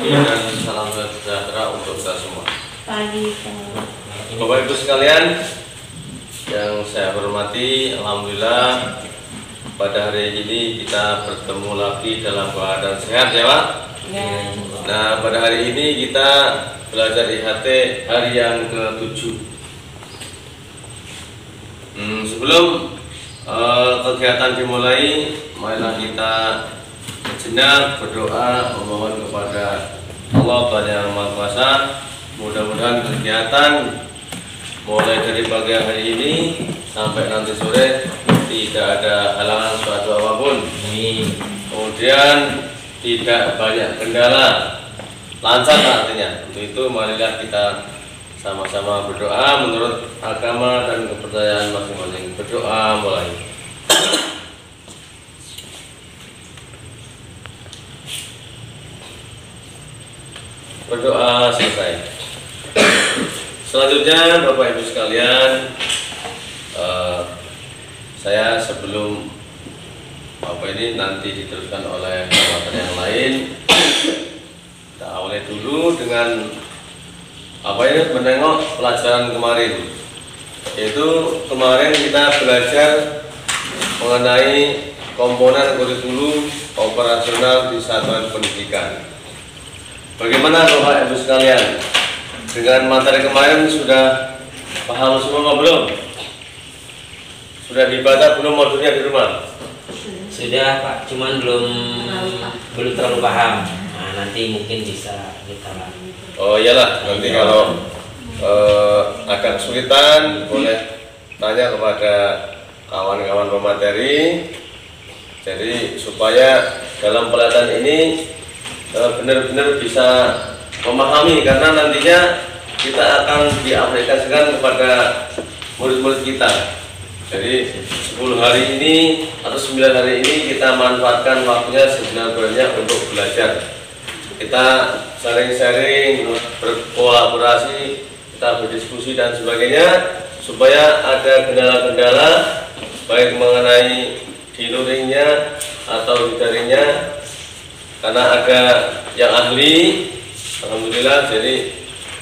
dan salam sejahtera untuk kita semua. Pagi. Bapak Ibu sekalian yang saya hormati, alhamdulillah pada hari ini kita bertemu lagi dalam keadaan sehat ya Pak. Ya. Nah pada hari ini kita belajar IHT hari yang ke-7. Sebelum kegiatan dimulai, marilah kita sejenak berdoa memohon kepada Allah Yang Maha Kuasa. Mudah-mudahan kegiatan mulai dari pagi hari ini sampai nanti sore tidak ada halangan suatu apapun. Kemudian tidak banyak kendala, lancar artinya. Untuk itu marilah kita sama-sama berdoa menurut agama dan kepercayaan masing-masing. Berdoa mulai. Berdoa selesai. Selanjutnya Bapak Ibu sekalian, saya sebelum ini nanti diteruskan oleh materi yang lain, kita awali dulu dengan menengok pelajaran kemarin. Yaitu kemarin kita belajar mengenai komponen kurikulum operasional di satuan pendidikan. Bagaimana Bapak Ibu sekalian? Dengan materi kemarin sudah paham semua belum? Sudah dibaca belum modulnya di rumah? Sudah Pak, cuman belum terlalu paham. Nah, nanti mungkin bisa kita lagi. Oh iyalah, nanti kalau agak kesulitan boleh tanya kepada kawan-kawan pemateri. Jadi supaya dalam pelatihan ini benar-benar bisa memahami, karena nantinya kita akan diaplikasikan kepada murid-murid kita. Jadi 10 hari ini atau 9 hari ini kita manfaatkan waktunya sebenarnya untuk belajar. Kita sharing-sharing, berkolaborasi, kita berdiskusi dan sebagainya, supaya ada kendala-kendala baik mengenai di luringnya atau di daringnya, karena ada yang ahli. Alhamdulillah, jadi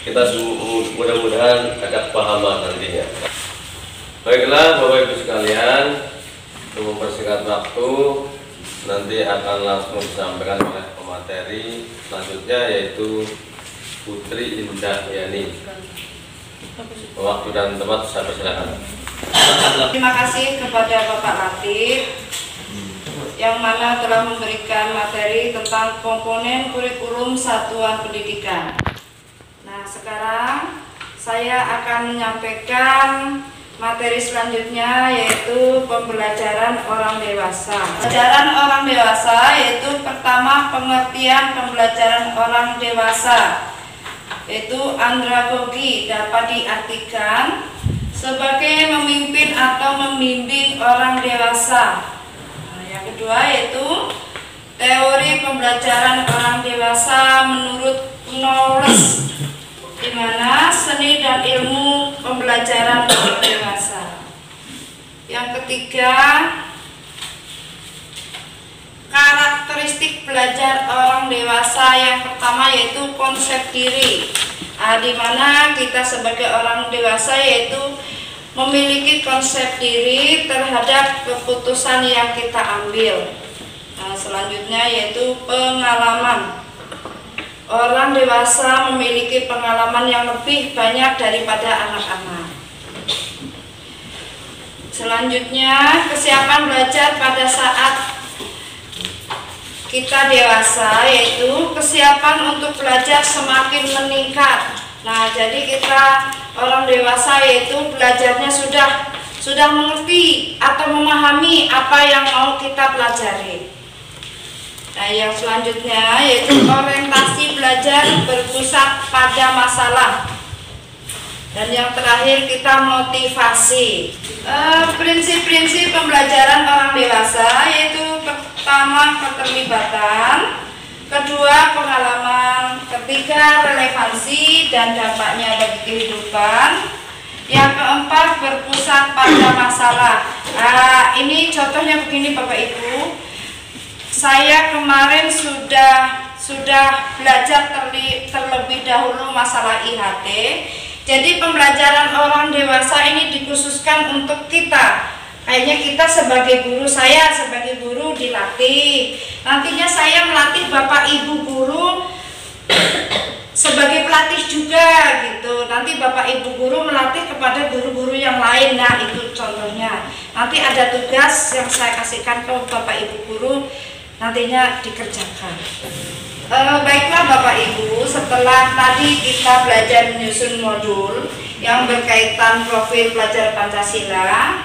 kita mudah-mudahan ada kepahaman nantinya. Baiklah Bapak Ibu sekalian, untuk mempersingkat waktu, nanti akan langsung disampaikan oleh pemateri selanjutnya, yaitu Putri Indah Yani. Waktu dan tempat saya persilakan. Terima kasih kepada Bapak Latif yang mana telah memberikan materi tentang komponen kurikulum satuan pendidikan. Nah, sekarang saya akan menyampaikan materi selanjutnya, yaitu pembelajaran orang dewasa. Pembelajaran orang dewasa yaitu pertama pengertian pembelajaran orang dewasa, yaitu andragogi dapat diartikan sebagai memimpin atau membimbing orang dewasa. Yang kedua yaitu teori pembelajaran orang dewasa menurut Knowles, di mana seni dan ilmu pembelajaran orang dewasa. Yang ketiga, karakteristik belajar orang dewasa. Yang pertama yaitu konsep diri, di mana kita sebagai orang dewasa yaitu memiliki konsep diri terhadap keputusan yang kita ambil. Nah, selanjutnya yaitu pengalaman. Orang dewasa memiliki pengalaman yang lebih banyak daripada anak-anak. Selanjutnya, kesiapan belajar pada saat kita dewasa, yaitu kesiapan untuk belajar semakin meningkat. Nah, jadi kita orang dewasa yaitu belajarnya sudah mengerti atau memahami apa yang mau kita pelajari. Nah, yang selanjutnya yaitu orientasi belajar berpusat pada masalah. Dan yang terakhir kita motivasi. Prinsip-prinsip pembelajaran orang dewasa yaitu pertama keterlibatan, kedua pengalaman, ketiga relevansi dan dampaknya bagi kehidupan, yang keempat berpusat pada masalah. Ini contohnya begini Bapak Ibu. Saya kemarin sudah sudah belajar terlebih dahulu masalah IHT. Jadi pembelajaran orang dewasa ini dikhususkan untuk kita. Kayaknya kita sebagai guru, saya sebagai guru dilatih. Nantinya saya melatih Bapak Ibu guru sebagai pelatih juga gitu. Nanti Bapak Ibu guru melatih kepada guru-guru yang lain. Nah, itu contohnya. Nanti ada tugas yang saya kasihkan ke Bapak Ibu guru, nantinya dikerjakan. Baiklah Bapak Ibu, setelah tadi kita belajar menyusun modul yang berkaitan profil pelajar Pancasila,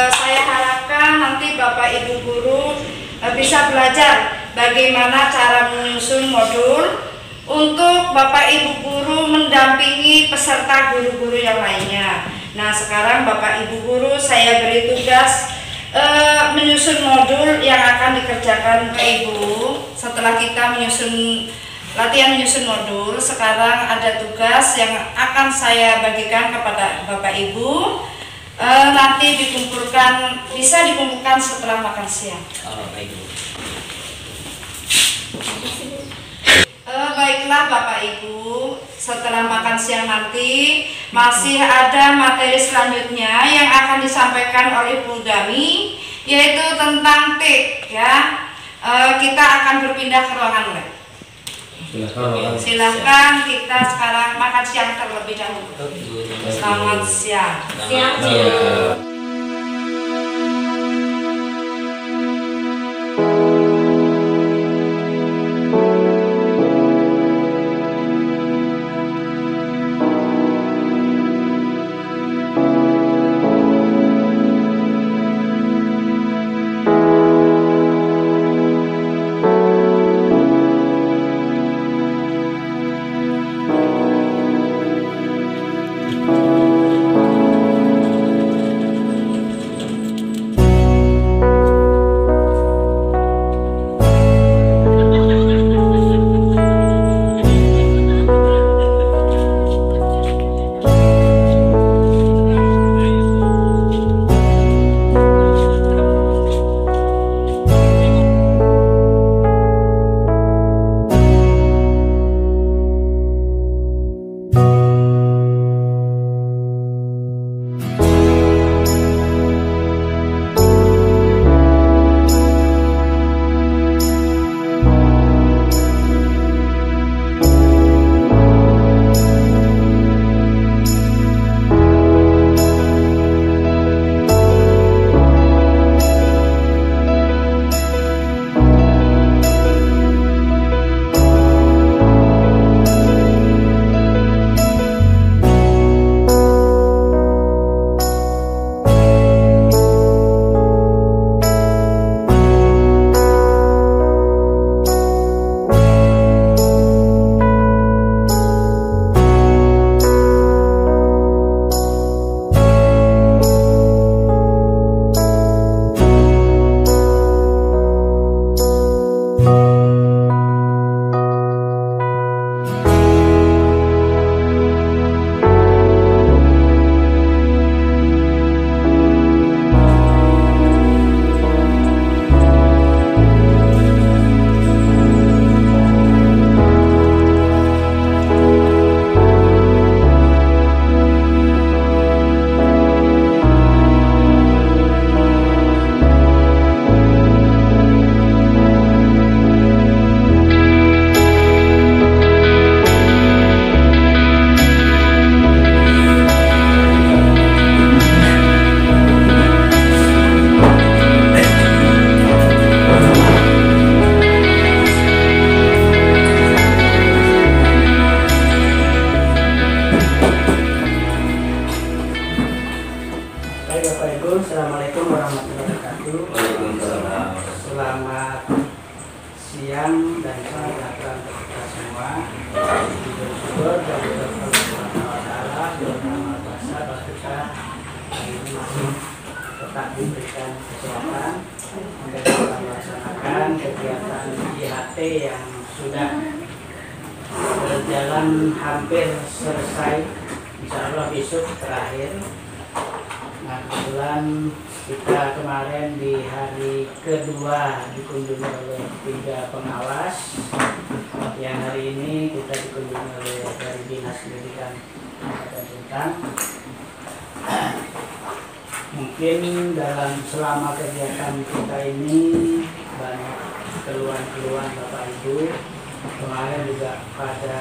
saya harapkan nanti Bapak Ibu guru bisa belajar bagaimana cara menyusun modul untuk Bapak Ibu guru mendampingi peserta guru-guru yang lainnya. Nah, sekarang Bapak Ibu guru saya beri tugas menyusun modul yang akan dikerjakan ke Ibu. Setelah kita latihan menyusun modul, sekarang ada tugas yang akan saya bagikan kepada Bapak Ibu. Nanti bisa dikumpulkan setelah makan siang. Baik. Baiklah Bapak Ibu, setelah makan siang nanti masih ada materi selanjutnya yang akan disampaikan oleh Bu Dami, yaitu tentang TIK ya. Kita akan berpindah ke ruangan lab. Silahkan kita sekarang makan siang terlebih dahulu. Selamat siang. Siang. siang dan sejahtera untuk kita semua. Bersyukur dari Allah Subhanahu wa Ta'ala terutama puasa bahwa kita hari ini masih tetap diberikan kesehatan untuk kita melaksanakan kegiatan IHT yang sudah berjalan hampir selesai. Insya Allah besok terakhir. Nah, kebetulan kita kemarin di hari kedua dikunjungi oleh 3 pengawas. Yang hari ini kita dikunjungi oleh dari Dinas Pendidikan Kabupaten Sintang. Mungkin selama kegiatan kita ini banyak keluhan-keluhan Bapak Ibu. Kemarin juga pada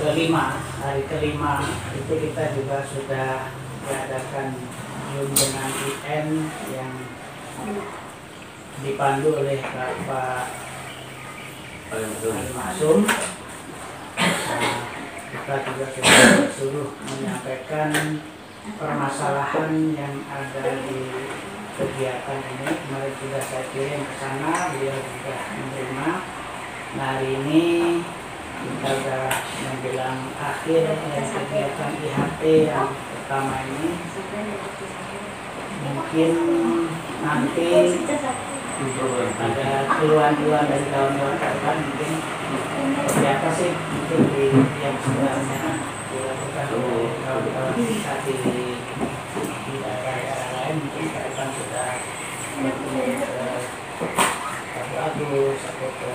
hari hari kelima itu kita juga sudah diadakan Zoom dengan IN yang dipandu oleh Bapak Masum. Kita juga sudah menyampaikan permasalahan yang ada di kegiatan ini. Kemarin sudah saya kirim ke sana, beliau sudah menerima. Nah, hari ini kita sudah menjelang akhir dari kegiatan IHT yang pertama ini. Mungkin nanti ada keluhan-keluhan dari kawan-kawan kawan mungkin seperti apa sih mungkin yang sebenarnya dilakukan oleh kawan-kawan kita di daerah-daerah lain. Mungkin kawan sudah bertemu ke Pak Agus atau ke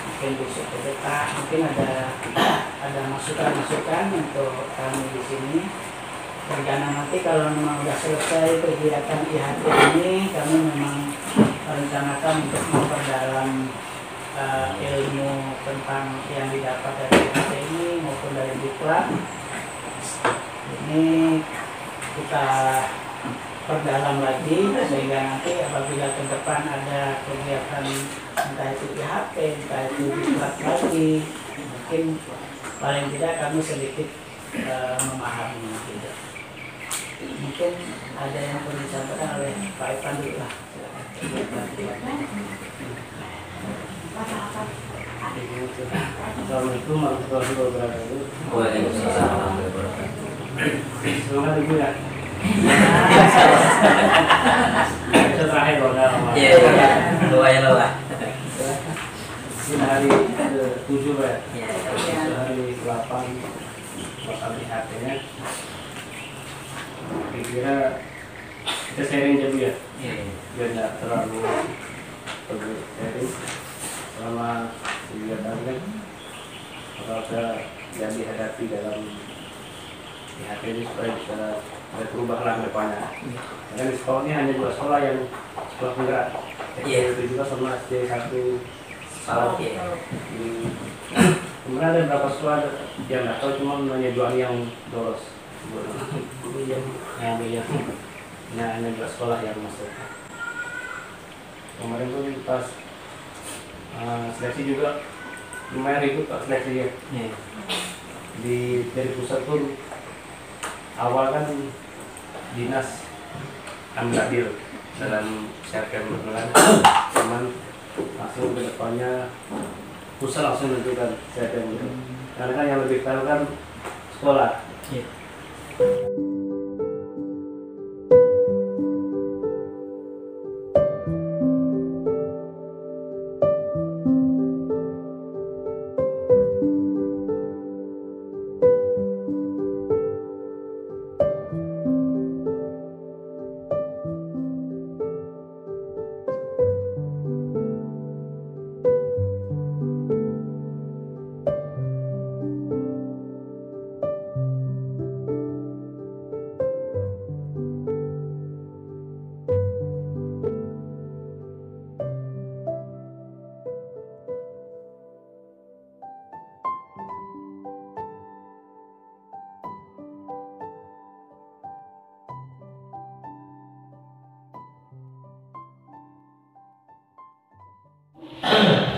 mungkin besok ke depan, mungkin ada masukan-masukan untuk kami di sini. Rencana nanti kalau memang sudah selesai kegiatan IHT ini, kami memang merencanakan untuk memperdalam ilmu tentang yang didapat dari IHT ini maupun dari Diklat. Ini kita perdalam lagi sehingga nanti apabila ke depan ada kegiatan entah itu IHT, entah itu Diklat lagi, mungkin paling tidak kami sedikit memahami gitu. Mungkin ada yang perlu disampaikan oleh Pak Ipan dulu lah. Assalamualaikum warahmatullahi wabarakatuh. Waalaikumsalam warahmatullahi wabarakatuh. Semangat Ibu ya. Terakhir kalau Iya, lumayan lah. Ini hari ke-7 ya. Hari ke-8 bakal IHT-nya. Kira-kira kita sharing aja Bu ya. Biar tidak terlalu sharing selama kegiatan kan bakal yang dihadapi dalam IHT ini supaya bisa ada perubahan depannya. Karena di sekolah ini hanya 2 sekolah yang sekolah penggerak. Itu juga sama SD1 salah. Kemudian ada beberapa sekolah yang nggak tahu, cuma hanya 2 yang lolos. Hanya 2 sekolah yang masuk. Kemarin pun pas seleksi juga lumayan ribut Pak seleksinya. Dari pusat pun awal kan dinas ambil adil dalam serkem berkelan, cuman langsung ke depannya pusat langsung menentukan serkem itu. Karena kan yang lebih tahu kan sekolah.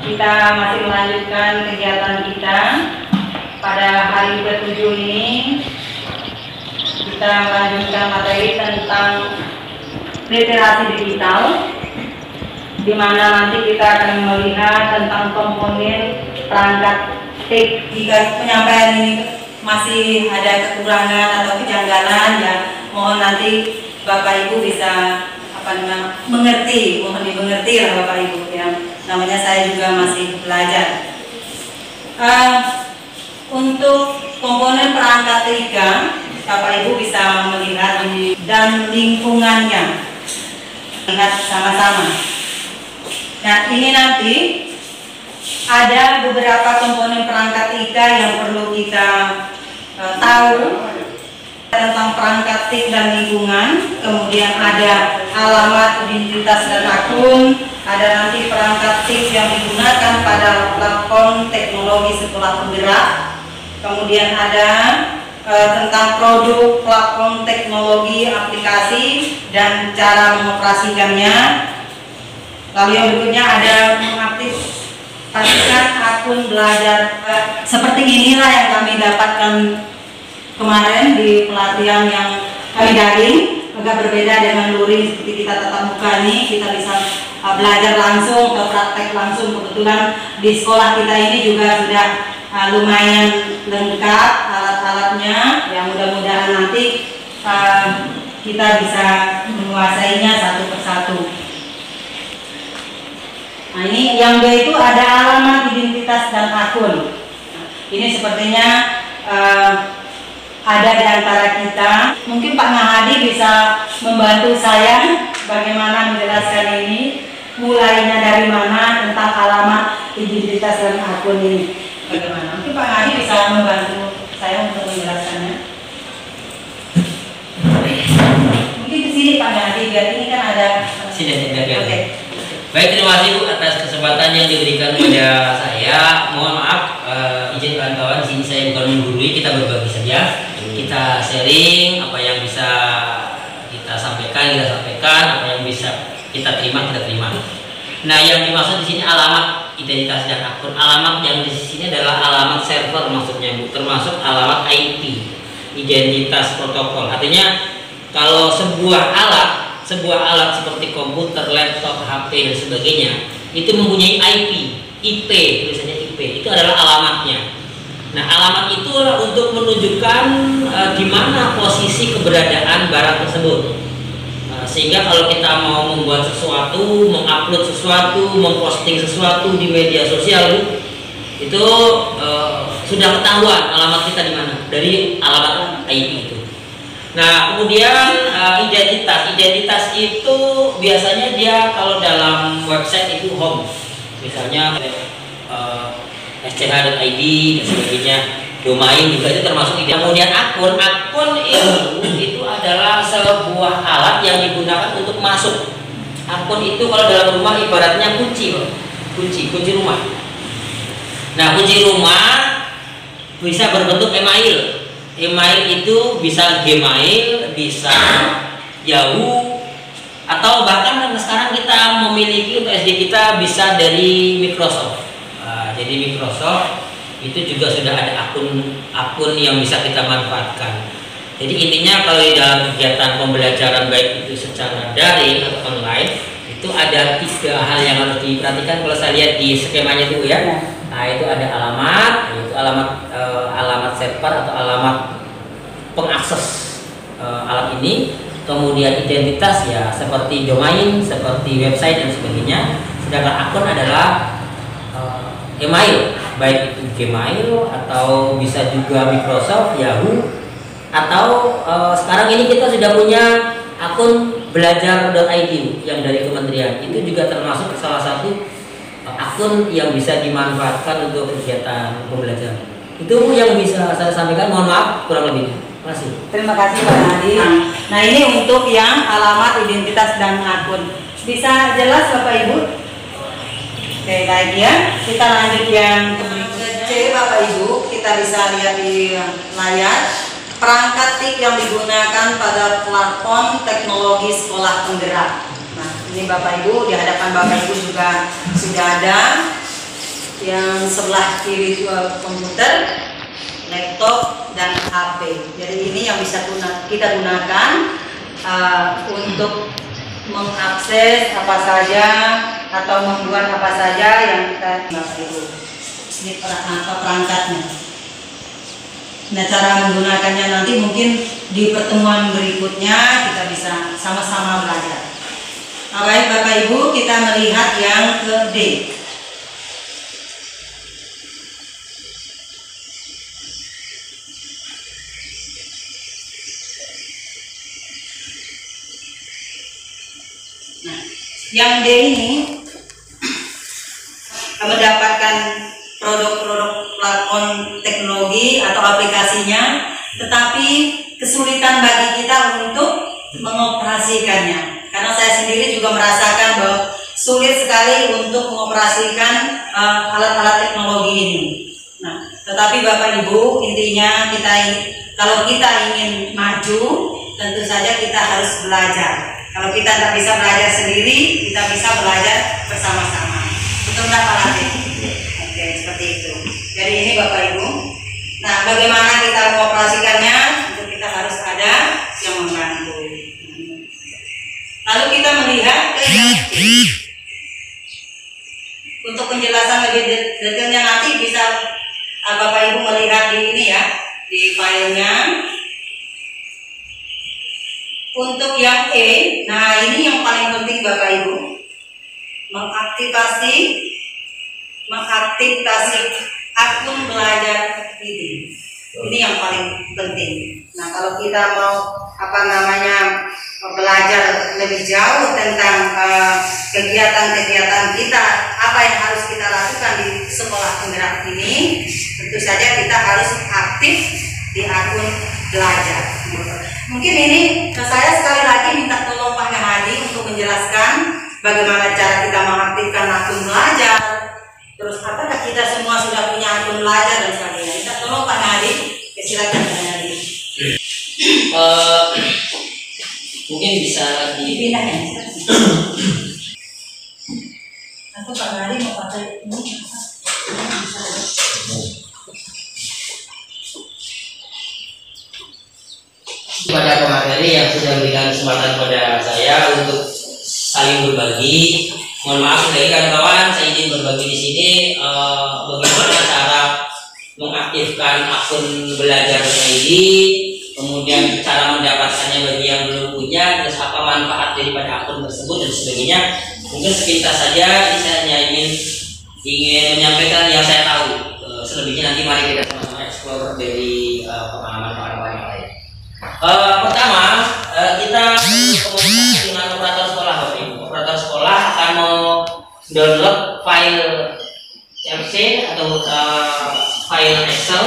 Kita masih melanjutkan kegiatan kita. Pada hari ke-7 ini kita melanjutkan materi tentang literasi digital, di mana nanti kita akan melihat tentang komponen perangkat TIK. Jika penyampaian ini masih ada kekurangan atau kejanggalan, ya mohon nanti Bapak Ibu bisa mengerti, mohon dimengerti lah Bapak Ibu ya. Namanya saya juga masih belajar. Untuk komponen perangkat TIK, Bapak Ibu bisa melihat ini dan lingkungannya. Lihat sama-sama. Nah, ini nanti ada beberapa komponen perangkat TIK yang perlu kita tahu tentang perangkat TIK dan lingkungan. Kemudian ada alamat, identitas dan akun. Ada nanti perangkat TIK yang digunakan pada platform teknologi sekolah penggerak. Kemudian ada tentang produk, platform teknologi, aplikasi, dan cara mengoperasikannya. Lalu yang berikutnya ada mengaktifkan akun belajar. Seperti inilah yang kami dapatkan kemarin di pelatihan yang kami daring. Agak berbeda dengan luring seperti kita tatap muka ini, kita bisa belajar langsung atau praktek langsung. Kebetulan di sekolah kita ini juga sudah lumayan lengkap alat-alatnya, yang mudah-mudahan nanti kita bisa menguasainya satu persatu. Nah, ini yang B itu ada alamat, identitas dan akun. Ini sepertinya ada di antara kita. Mungkin Pak Nahadi bisa membantu saya bagaimana menjelaskan ini, mulainya dari mana tentang alamat, identitas dan akun ini. Bagaimana? Mungkin Pak Nahadi bisa membantu saya untuk menjelaskannya. Mungkin di sini Pak Nahadi, biar ini kan ada. Sini. Oke. Baik, terima kasih Bu atas kesempatan yang diberikan kepada saya. Mohon maaf, izin kawan-kawan, di sini saya bukan menggurui, kita berbagi saja. Kita sharing apa yang bisa kita sampaikan, apa yang bisa kita terima. Nah, yang dimaksud di sini alamat, identitas dan akun. Alamat yang di sini adalah alamat server maksudnya Bu, termasuk alamat IP, identitas protokol. Artinya kalau sebuah alat seperti komputer, laptop, HP dan sebagainya itu mempunyai IP, tulisannya IP, itu adalah alamatnya. Nah, alamat itu untuk menunjukkan di mana posisi keberadaan barang tersebut. Sehingga kalau kita mau membuat sesuatu, mengupload sesuatu, memposting sesuatu di media sosial, itu sudah ketahuan alamat kita di mana dari alamat IP itu. Nah, kemudian identitas itu biasanya dia kalau dalam website itu home, misalnya sch.id dan sebagainya, domain juga itu termasuk identitas. Kemudian akun itu adalah sebuah alat yang digunakan untuk masuk. Akun itu kalau dalam rumah ibaratnya kunci rumah. Nah, kunci rumah bisa berbentuk email. Email itu bisa Gmail, bisa Yahoo, atau bahkan sekarang kita memiliki untuk SD kita bisa dari Microsoft. Jadi Microsoft itu juga sudah ada akun yang bisa kita manfaatkan. Jadi intinya kalau di dalam kegiatan pembelajaran baik itu secara daring atau online, itu ada 3 hal yang harus diperhatikan. Kalau saya lihat di skemanya itu ya. Nah, itu ada alamat, yaitu alamat server atau alamat pengakses alat ini. Kemudian identitas ya seperti domain, seperti website dan sebagainya. Sedangkan akun adalah email, baik itu Gmail atau bisa juga Microsoft, Yahoo, atau sekarang ini kita sudah punya akun belajar.id yang dari kementerian. Itu juga termasuk salah satu akun yang bisa dimanfaatkan untuk kegiatan pembelajaran. Itu yang bisa saya sampaikan, mohon maaf kurang lebihnya. Terima kasih. Terima kasih Pak Nadi. Nah, ini untuk yang alamat, identitas dan akun. Bisa jelas Bapak Ibu? Oke, baik ya. Kita lanjut yang C Bapak Ibu, kita bisa lihat di layar perangkat TIK yang digunakan pada platform teknologi sekolah penggerak. Nah, ini Bapak Ibu, di hadapan Bapak Ibu juga sudah ada yang sebelah kiri komputer, laptop dan HP. Jadi ini yang bisa kita gunakan untuk mengakses apa saja atau membuat apa saja yang kita Bapak Ibu. Ini perangkatnya. Nah, cara menggunakannya nanti mungkin di pertemuan berikutnya kita bisa sama-sama belajar. Nah, baik Bapak Ibu, kita melihat yang ke D. Yang D ini mendapatkan produk-produk platform teknologi atau aplikasinya, tetapi kesulitan bagi kita untuk mengoperasikannya. Karena saya sendiri juga merasakan bahwa sulit sekali untuk mengoperasikan alat-alat teknologi ini. Nah, tetapi Bapak Ibu, intinya kalau kita ingin maju, tentu saja kita harus belajar. Kalau kita tidak bisa belajar sendiri, kita bisa belajar bersama-sama. Betul nggak Pak Latif? Oke, seperti itu. Jadi ini Bapak Ibu. Nah, bagaimana kita mengoperasikannya? Tentu kita harus ada yang membantu. Lalu kita melihat ke yang C. Untuk penjelasan lebih detailnya nanti bisa Bapak Ibu melihat di ini ya, di filenya. Untuk yang E, nah ini yang paling penting Bapak Ibu, mengaktifasi akun belajar ini. Ini yang paling penting. Nah, kalau kita mau belajar lebih jauh tentang kegiatan-kegiatan kita, apa yang harus kita lakukan di sekolah penggerak ini, tentu saja kita harus aktif di akun belajar. Mungkin ini saya sekali lagi minta tolong Pak Hadi untuk menjelaskan bagaimana cara kita mengaktifkan akun belajar. Terus apakah kita semua sudah punya akun belajar dan sebagainya. Minta tolong Pak Hadi, silakan Pak Hadi. Mungkin bisa dipindah ya. Aku Pak Hadi mau pakai ini. Kepada pemateri yang sudah memberikan kesempatan kepada saya untuk saling berbagi. Mohon maaf dari kawan-kawan, saya izin berbagi di sini bagaimana cara mengaktifkan akun belajar ID, kemudian cara mendapatkannya bagi yang belum punya, terus apa manfaat daripada akun tersebut dan sebagainya. Mungkin sepintas saja saya hanya ingin menyampaikan yang saya tahu. Selebihnya nanti mari kita sama-sama explore dari pengalaman kawan-kawan yang lain. Pertama, kita komunikasi dengan operator sekolah. Operator sekolah akan download file CMC atau file Excel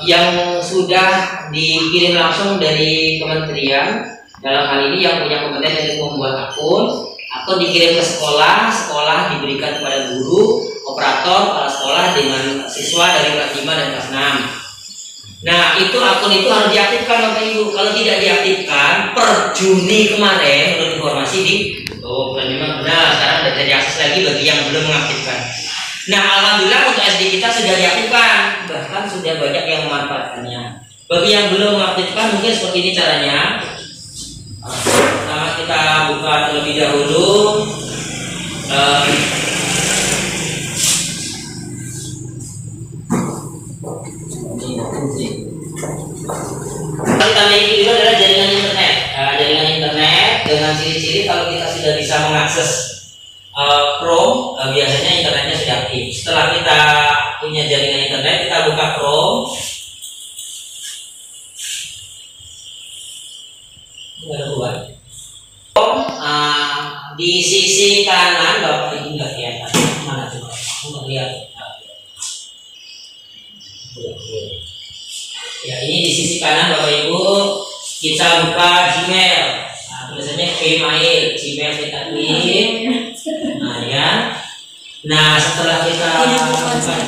yang sudah dikirim langsung dari kementerian. Dalam hal ini yang punya kompeten untuk membuat akun dikirim ke sekolah, sekolah diberikan kepada guru, operator, kepala sekolah dengan siswa dari kelas 5 dan kelas 6. Nah, akun itu harus diaktifkan Bapak Ibu. Kalau tidak diaktifkan, per Juni kemarin menurut informasi di bulan 5 benar, sekarang sudah bisa diakses lagi bagi yang belum mengaktifkan. Nah, alhamdulillah untuk SD kita sudah diaktifkan, bahkan sudah banyak yang memanfaatkannya. Bagi yang belum mengaktifkan, mungkin seperti ini caranya. Pertama kita buka terlebih dahulu. Kita miliki juga adalah jaringan internet. Jaringan internet dengan ciri-ciri kalau kita sudah bisa mengakses Chrome, biasanya internetnya sudah aktif. Setelah kita punya jaringan internet, kita buka Chrome. Di sisi kanan Bapak Ibu nggak kelihatan mana coba? Nggak lihat. Ya, ini di sisi kanan Bapak Ibu kita buka Gmail. Nah, tulisannya Gmail, Gmail kita klik. Nah ya. Nah setelah kita buka,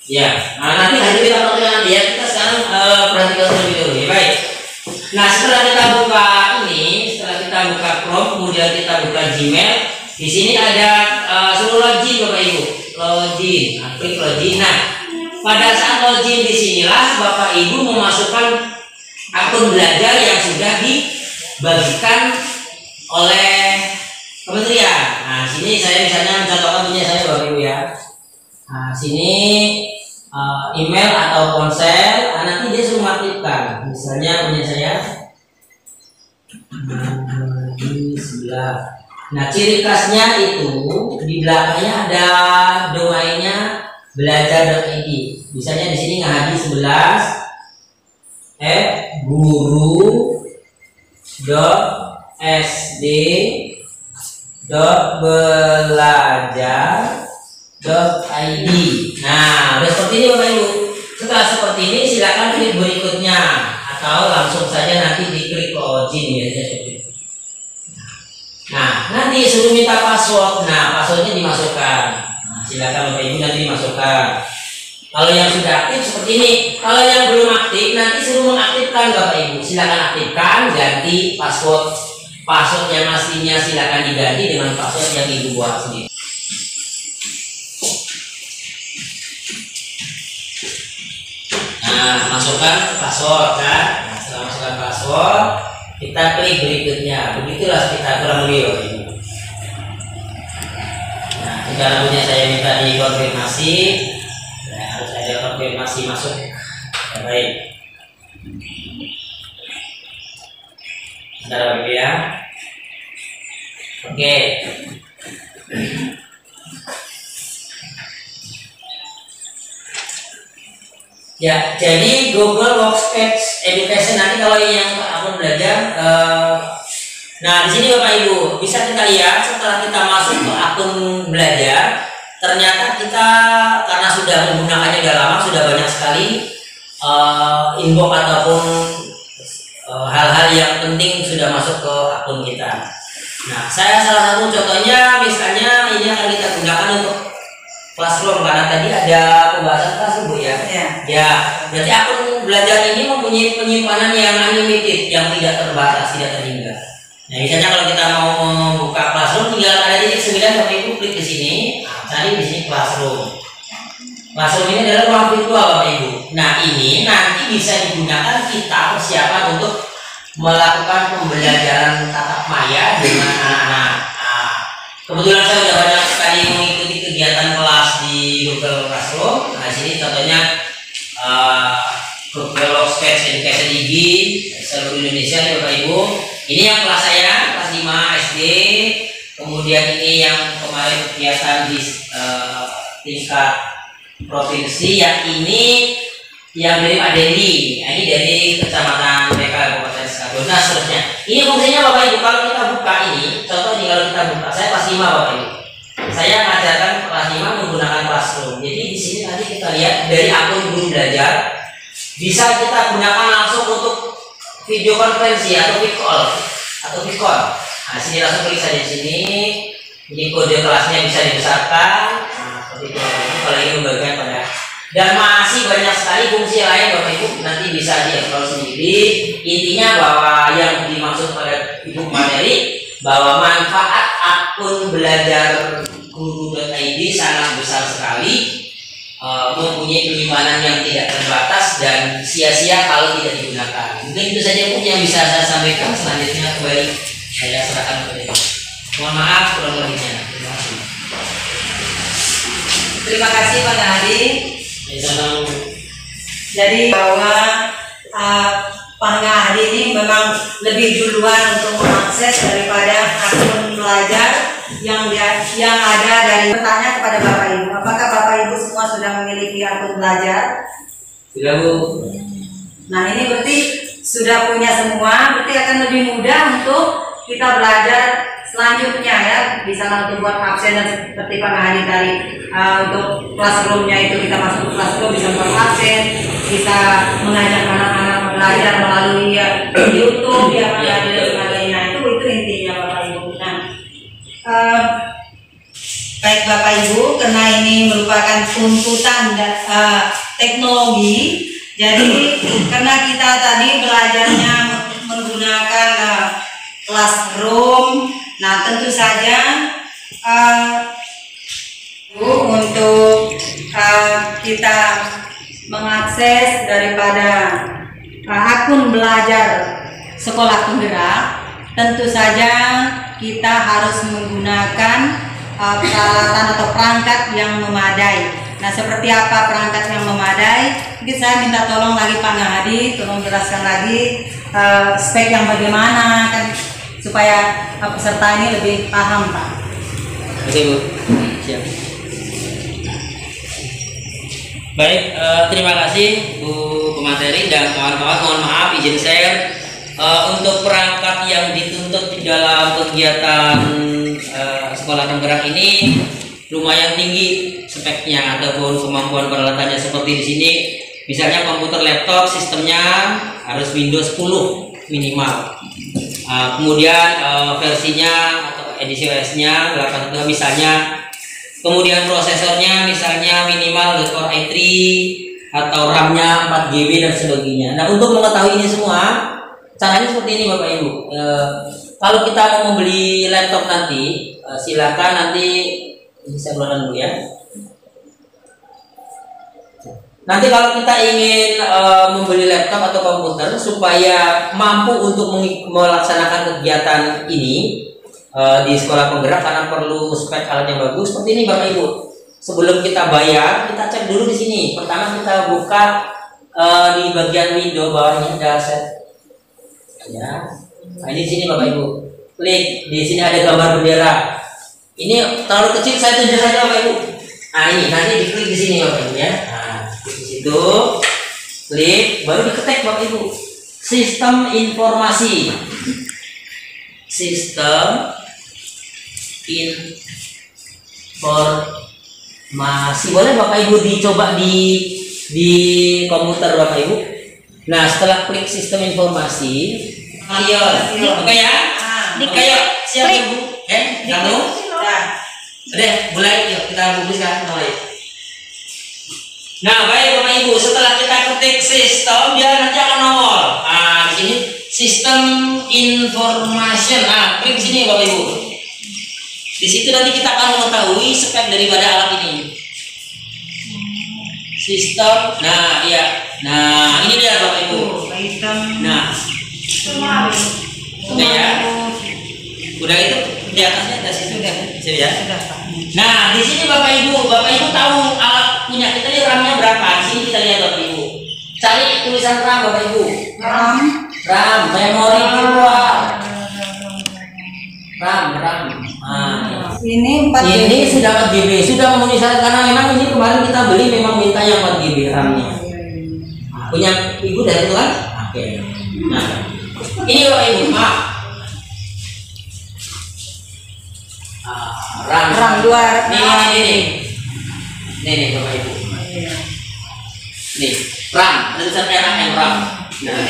ya, nanti kita perhatikan ya. Kita sekarang perhatikan terlebih dahulu. Ya, baik. Nah setelah kita buka setelah kita buka Chrome, kemudian kita buka Gmail. Di sini ada suruh login Bapak Ibu. Login, klik login. Nah, pada saat login disinilah Bapak Ibu memasukkan akun belajar yang sudah dibagikan oleh kementerian. Nah, sini saya misalnya mencontohkan punya saya Bapak Ibu ya. Nah, sini email atau ponsel, nanti dia suruh mengaktifkan. Misalnya punya saya di sebelah. Nah, ciri khasnya itu di belakangnya ada domainnya belajar.id. Misalnya di sini Ngahadi 11 guru.sd .belajar.id. Nah, udah seperti ini Bapak Ibu. Setelah seperti ini silakan klik berikutnya atau langsung saja nanti diklik login ya seperti itu. Nah, nanti suruh minta password. Nah, passwordnya dimasukkan. Nah, silakan Bapak Ibu nanti dimasukkan. Kalau yang sudah aktif seperti ini. Kalau yang belum aktif nanti suruh mengaktifkan Bapak Ibu. Silakan aktifkan, ganti password. Password yang aslinya silakan diganti dengan password yang Ibu buat sendiri. Nah, masukkan password kan. Nah, setelah masukkan password, kita klik berikutnya. Begitulah kita kurang lebih Bapak Ibu. Nah, jika punya saya minta dikonfirmasi, nah, harus ada konfirmasi masuk. Ya, baik. Bentar Bapak Ibu ya. Oke. Ya, jadi Google Workspace Education nanti kalau yang akun belajar, nah di sini Bapak Ibu bisa kita lihat setelah kita masuk ke akun belajar, ternyata kita karena sudah menggunakannya udah lama, sudah banyak sekali inbox ataupun hal-hal yang penting sudah masuk ke akun kita. Nah, saya salah satu contohnya misalnya ini akan kita gunakan untuk Classroom karena tadi ada pembahasan Classroom Bu ya. Ya, berarti akun belajar ini mempunyai penyimpanan yang unlimited, yang tidak terbatas, tidak terhingga. Nah, misalnya kalau kita mau membuka Classroom tinggal ada titik 9 Bapak Ibu klik di sini, cari di sini Classroom. Classroom ini adalah ruang virtual Bapak Ibu. Nah, ini nanti bisa digunakan kita persiapan untuk melakukan pembelajaran tatap maya dengan anak-anak. Kebetulan saya sudah banyak sekali mengikuti kegiatan kelas di Google Classroom. Nah, sini contohnya Google Workspace Education IG seluruh Indonesia nih Bapak Ibu. Ini yang kelas saya, kelas 5 SD. Kemudian ini yang kemarin kegiatan di tingkat provinsi. Yang ini yang dari Pak Dendi. Nah, ini dari Kecamatan BK Kabupaten Sukabumi. Nah, seterusnya. Ini fungsinya Bapak Ibu kalau kita buka ini, contoh ini kalau kita buka, saya kelas 5 Bapak Ibu. Saya mengajarkan kelas 5 menggunakan Classroom. Jadi di sini nanti kita lihat dari akun guru belajar bisa kita gunakan langsung untuk video konferensi atau video call. Nah, sini langsung klik saja di sini. Ini kode kelasnya bisa dibesarkan. Nah, seperti itu. Kalau ini membagikan pada dan masih banyak sekali fungsi lain Bapak Ibu nanti bisa dieksplor sendiri. Intinya bahwa yang dimaksud pada Ibu materi bahwa manfaat akun belajar guru.id sangat besar sekali, mempunyai penyimpanan yang tidak terbatas dan sia-sia kalau tidak digunakan. Mungkin itu saja Bu yang bisa saya sampaikan. Selanjutnya kembali saya serahkan kepada Ibu. Mohon maaf kurang lebihnya. Terima kasih. Terima kasih Pak Hadi. Jadi bahwa Pak Hadi ini memang lebih duluan untuk mengakses daripada akun belajar yang ada dari bertanya kepada Bapak Ibu. Apakah Bapak Ibu semua sudah memiliki akun belajar? Sudah Bu. Nah, ini berarti sudah punya semua, berarti akan lebih mudah untuk kita belajar selanjutnya ya. Misalnya untuk buat absen dan seperti Pak Hadi tadi, untuk Classroom-nya itu kita masuk ke Classroom bisa buat absen, bisa mengajak anak-anak belajar melalui YouTube ya Pak Hadi dan sebagainya. Itu intinya Bapak Ibu. Nah, baik Bapak Ibu, karena ini merupakan tuntutan teknologi, jadi karena kita tadi belajarnya menggunakan Classroom, nah tentu saja untuk kita mengakses daripada akun belajar sekolah penggerak, tentu saja kita harus menggunakan peralatan atau perangkat yang memadai. Nah, seperti apa perangkat yang memadai? Mungkin saya minta tolong lagi Pak Hadi, tolong jelaskan lagi spek yang bagaimana kan supaya peserta ini lebih paham Pak. Oke Bu. Siap. Baik, terima kasih Bu pemateri dan kawan-kawan. Mohon maaf izin share untuk perangkat yang dituntut di dalam kegiatan sekolah penggerak ini lumayan tinggi speknya ataupun kemampuan peralatannya seperti di sini. Misalnya komputer laptop sistemnya harus Windows 10 minimal. Kemudian versinya atau edisi OS-nya 8 misalnya. Kemudian prosesornya misalnya minimal Core i3 atau RAM-nya 4 GB dan sebagainya. Nah, untuk mengetahui ini semua, caranya seperti ini Bapak Ibu. Kalau kita mau membeli laptop nanti, silakan nanti bisa keluarkan dulu ya. Nanti kalau kita ingin membeli laptop atau komputer supaya mampu untuk melaksanakan kegiatan ini di sekolah penggerak, karena perlu spek alat yang bagus seperti ini Bapak Ibu. Sebelum kita bayar, kita cek dulu di sini. Pertama kita buka di bagian window bawahnya ada set. Ya. Nah, ini di sini Bapak Ibu. Klik di sini ada gambar bendera. Ini terlalu kecil, saya tunjuk saja Bapak Ibu. Nah, ini nanti diklik di sini Bapak Ibu ya. Nah, di situ klik, baru diketik Bapak Ibu. Sistem informasi. Sistem informasi. Boleh Bapak Ibu dicoba di komputer Bapak Ibu. Nah, setelah klik sistem informasi, ayo, oke ya? Oke yuk, siap Ibu. Kamu? Udah, mulai yuk kita publikkan mulai. Nah, baik Bapak Ibu, setelah kita ketik sistem, dia nanti akan nongol. Nah, di sini sistem information. Nah, klik di sini Bapak Ibu. Di situ nanti kita akan mengetahui spek daripada alat ini. Sistem. Nah, iya. Nah, ini dia Bapak Ibu. Nah, udah ya. Udah itu di atasnya ada situ udah. Ya. Nah, di sini Bapak Ibu tahu alat punya kita ini RAM-nya berapa? Di sini kita lihat Bapak Ibu. Cari tulisan RAM Bapak Ibu. RAM, memori keluar. RAM. Nah, ini 4 GB. Ini sudah 4 GB, sudah memenuhi syarat karena memang ini kemarin kita beli memang minta yang 4 GB RAM-nya. Nah, punya Ibu dari itu kan? Oke. Nah, ini Bapak Ibu, maaf. RAM 2. Nih Bapak Ibu. Nih, RAM, ada tulisan RAM. Nah,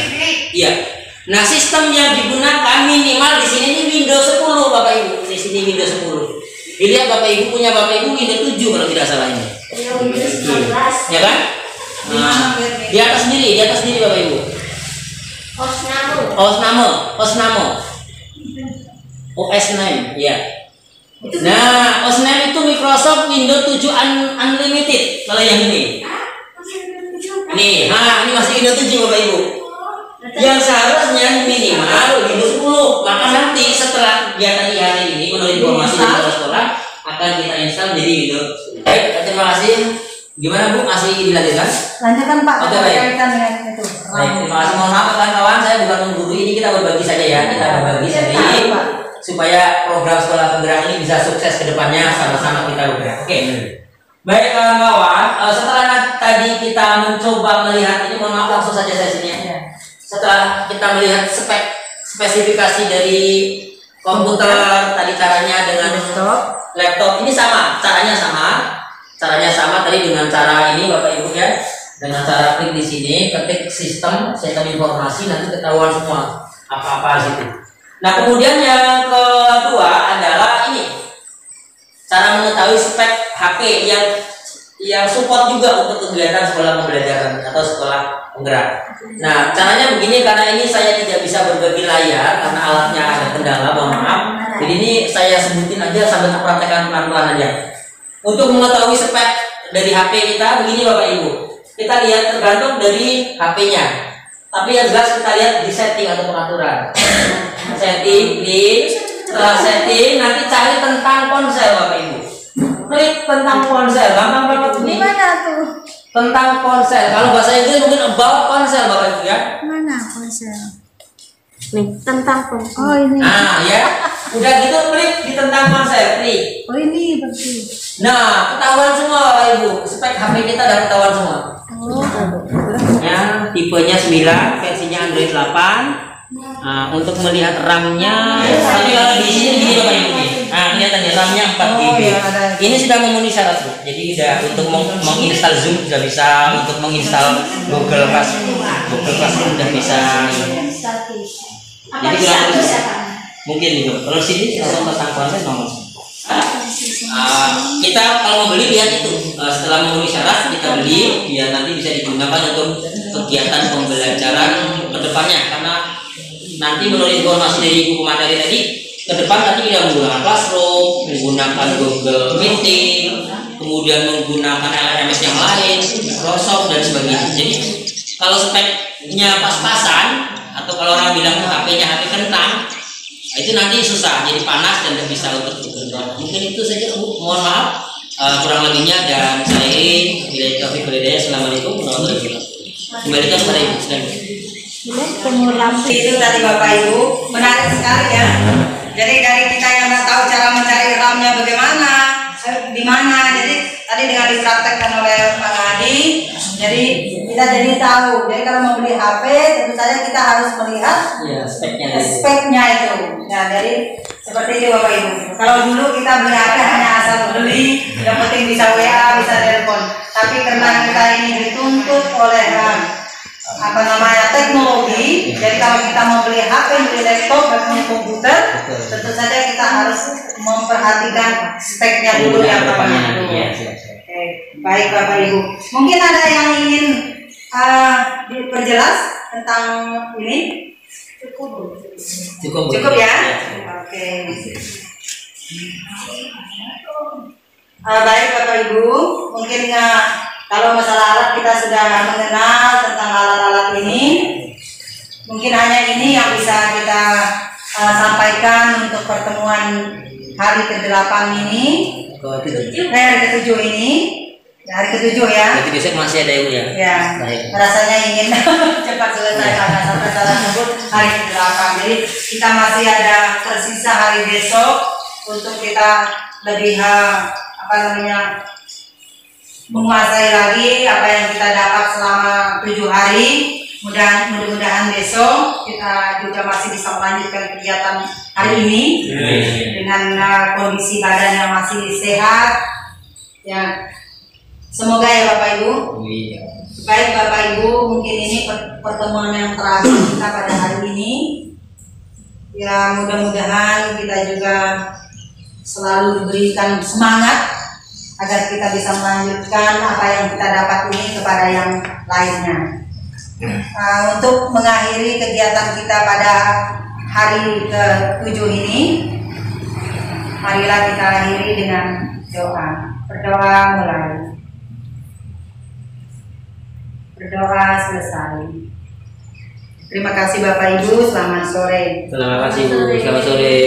iya. Nah, sistem yang digunakan minimal di sini ini Windows 10 Bapak Ibu. Di sini Windows 10. Dilihat Bapak Ibu punya Bapak Ibu Windows 7 kalau tidak salah ini. Ya kan? Nah, di atas sendiri Bapak Ibu. OS name, ya. Nah, OS name itu Microsoft Windows 7 Unlimited kalau yang ini. Nih, ini masih Windows 7 Bapak Ibu. Yang seharusnya minimal Windows 10. Maka nanti setelah kegiatan hari ini menurut informasi dari sekolah akan kita install jadi Windows 10. Baik, terima kasih. Gimana Bu? Masih dilanjutkan? Lanjutkan Pak. Oke, baik. Itu. Baik, terima kasih. Mohon maaf kawan-kawan, saya bukan mengguru ini, kita berbagi saja ya. Kita berbagi saja supaya program sekolah penggerak ini bisa sukses ke depannya, sama-sama kita bergerak. Oke. Baik kawan-kawan, setelah tadi kita mencoba melihat ini, mohon maaf langsung saja sesinya. Setelah kita melihat spesifikasi dari komputer tadi, caranya dengan laptop ini caranya sama tadi dengan cara ini Bapak Ibu ya, dengan cara klik di sini, ketik sistem informasi, nanti ketahuan semua apa-apa situ. Nah, kemudian yang kedua adalah ini cara mengetahui spek HP yang support juga untuk kegiatan sekolah pembelajaran atau sekolah penggerak. Nah, caranya begini, karena ini saya tidak bisa berbagi layar karena alatnya ada kendala, mohon maaf. Jadi ini saya sebutin aja sambil praktekkan pelan-pelan aja. Untuk mengetahui spek dari HP kita begini Bapak Ibu. Kita lihat tergantung dari HP-nya. Tapi yang jelas kita lihat di setting atau pengaturan. Setting, setelah setting nanti cari tentang ponsel Bapak Ibu. Klik tentang ponsel, gampang banget ini. Mana tuh? Tentang ponsel. Kalau bahasa Inggris mungkin about ponsel Bapak Ibu ya. Mana ponsel? Nih, tentang ponsel. Oh, ini. Nah, ya. Udah gitu klik di tentang ponsel, klik. Oh, ini berarti. Nah, ketahuan semua Bapak Ibu. Spek HP kita udah ketahuan semua. Oh. Ya, tipenya 9, versinya Android 8. Nah, untuk melihat RAM-nya, tapi kalau di sini gini Bapak Ibu. Nah, lihat 4 GB. iya, ada. Ini sudah memenuhi syarat, Bu. Jadi sudah untuk menginstal Zoom sudah bisa, untuk menginstal Google Classroom sudah bisa. Jadi kurang lebih mungkin itu. Kalau sini kalau tentang konten nomor. Kita kalau mau beli lihat itu, setelah memenuhi syarat kita beli, biar nanti bisa digunakan untuk kegiatan pembelajaran kedepannya. Karena nanti menurut informasi dari Ibu pemateri tadi, ke depan nanti kita menggunakan Classroom, menggunakan Google Meeting, kemudian menggunakan LMS yang lain, Microsoft dan sebagainya. Jadi kalau speknya pas-pasan, atau kalau orang bilang HP-nya HP kentang, itu nanti susah, jadi panas dan tidak bisa untuk bekerja. Mungkin itu saja, Bu. Mohon maaf kurang lebihnya, dan saya akhiri. Assalamualaikum warahmatullahi wabarakatuh. Kembalikan kepada Ibu. Itu tadi Bapak Ibu, menarik sekali ya. Jadi dari kita yang nggak tahu cara mencari RAM-nya bagaimana, di mana, jadi tadi dengan dipraktekkan oleh Pak Hadi, jadi kita jadi tahu. Jadi kalau mau beli HP, tentu saja kita harus melihat Ya, speknya itu. Nah, jadi seperti itu Bapak Ibu. Kalau dulu kita beli HP hanya asal beli, yang penting bisa WA, bisa telepon. Tapi karena kita ini dituntut oleh teknologi, jadi kalau kita mau beli HP, beli laptop, beli komputer, tentu saja kita harus memperhatikan speknya dulu yang pertama. Oke, baik Bapak Ibu. Mungkin ada yang ingin diperjelas tentang ini? Cukup ya? Oke. Baik Bapak Ibu, mungkin kalau masalah alat kita sudah mengenal tentang alat-alat ini, mungkin hanya ini yang bisa kita sampaikan untuk pertemuan hari ke-8 ini, hari ke-7 ini, hari ke-7 ya. Jadi besok masih ada Ibu ya? Ya, baik. rasanya ingin cepat selesai karena sampai salah sebut hari ke-8. Jadi kita masih ada tersisa hari besok untuk kita lebih menguasai lagi apa yang kita dapat selama 7 hari. Mudah-mudahan besok kita juga masih bisa melanjutkan kegiatan hari ini dengan kondisi badan yang masih sehat. Ya, semoga ya Bapak Ibu. Baik Bapak Ibu, mungkin ini pertemuan yang terakhir kita pada hari ini. Ya, mudah-mudahan kita juga selalu diberikan semangat agar kita bisa melanjutkan apa yang kita dapat ini kepada yang lainnya. Untuk mengakhiri kegiatan kita pada hari ke-7 ini, marilah kita akhiri dengan doa. Berdoa mulai. Berdoa selesai. Terima kasih Bapak Ibu, selamat sore. Terima kasih Bu, selamat sore.